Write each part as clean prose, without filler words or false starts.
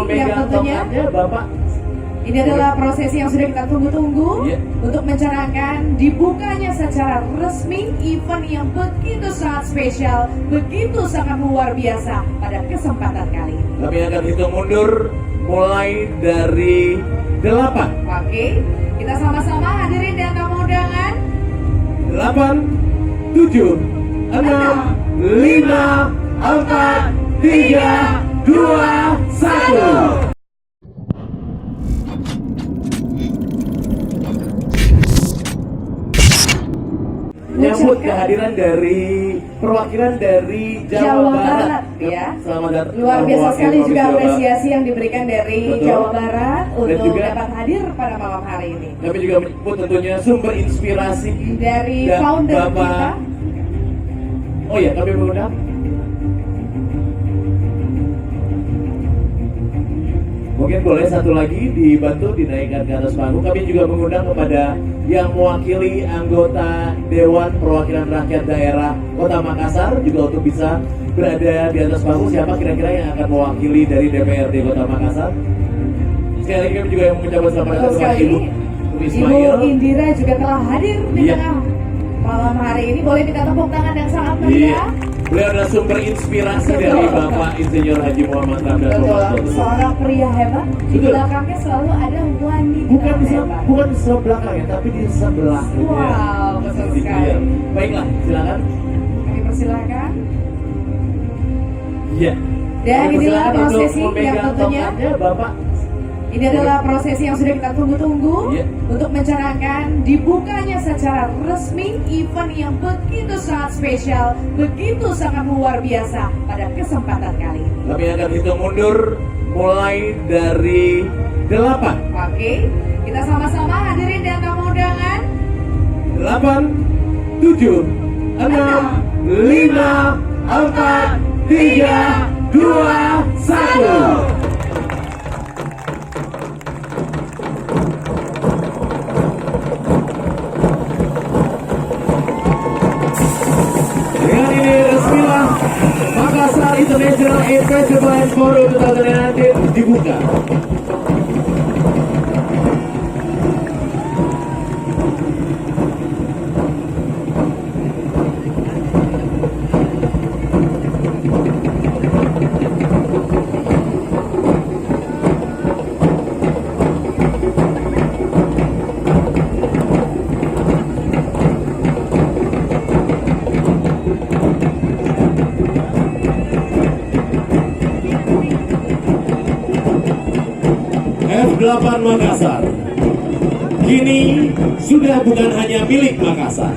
yang tentunya Bapak. ini adalah prosesi yang sudah kita tunggu-tunggu untuk mencanangkan dibukanya secara resmi event yang begitu sangat spesial, begitu sangat luar biasa pada kesempatan kali ini. Kami akan hitung mundur mulai dari 8. Oke, kita sama-sama hadirin dan tamu undangan. 8, 7, 6, 5, 4, 3, 2, 1. Menyambut kehadiran dari perwakilan dari Jawa Barat ya. Selamat datang. Luar biasa sekali juga Jawa. apresiasi yang diberikan dari Jawa Barat untuk juga dapat hadir pada malam hari ini. Kami juga menyebut tentunya sumber inspirasi Dari dan founder Bapak. kita. Oh ya, kami mengundang mungkin boleh satu lagi dibantu dinaikkan ke atas panggung. Kami juga mengundang kepada yang mewakili anggota Dewan Perwakilan Rakyat Daerah Kota Makassar juga untuk bisa berada di atas panggung. Siapa kira-kira yang akan mewakili dari DPRD Kota Makassar? Sekali lagi kami juga yang mengucapkan selamat datang kepada Ibu Ismail. Ibu Indira juga telah hadir di tengah malam hari ini. Boleh minta tepuk tangan yang sangat meriah. Beliau adalah sumber inspirasi dari Bapak Insinyur Haji Muhammad Ramdan Betul, Romanto. seorang pria hebat. Di Betul. belakangnya selalu ada wanita hebat. Bukan di sebelah ya, tapi di sebelah. Wow, betul sekali. Baiklah, silakan. Kami persilakan. Iya. Dan Kami inilah persilakan untuk prosesi yang memegang tentunya tongkatnya, Bapak. ini adalah prosesi yang sudah kita tunggu-tunggu untuk mencanangkan dibukanya secara resmi event yang begitu sangat spesial, begitu sangat luar biasa pada kesempatan kali ini. Kami akan hitung mundur mulai dari 8. Oke, kita sama-sama hadirin dan tamu undangan. 8, 7, 6, 5, 4, 3, 2, 1. Dengan ini resmilah Makassar International Air Festival and Forum 2019 dibuka. F8 Makassar kini sudah bukan hanya milik Makassar.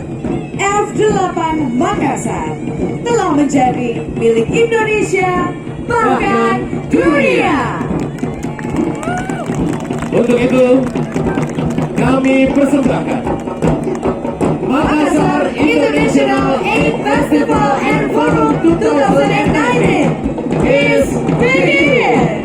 F8 Makassar telah menjadi milik Indonesia, bahkan dunia. Untuk itu kami persembahkan Makassar International Aid Festival and Forum 2019 is begin.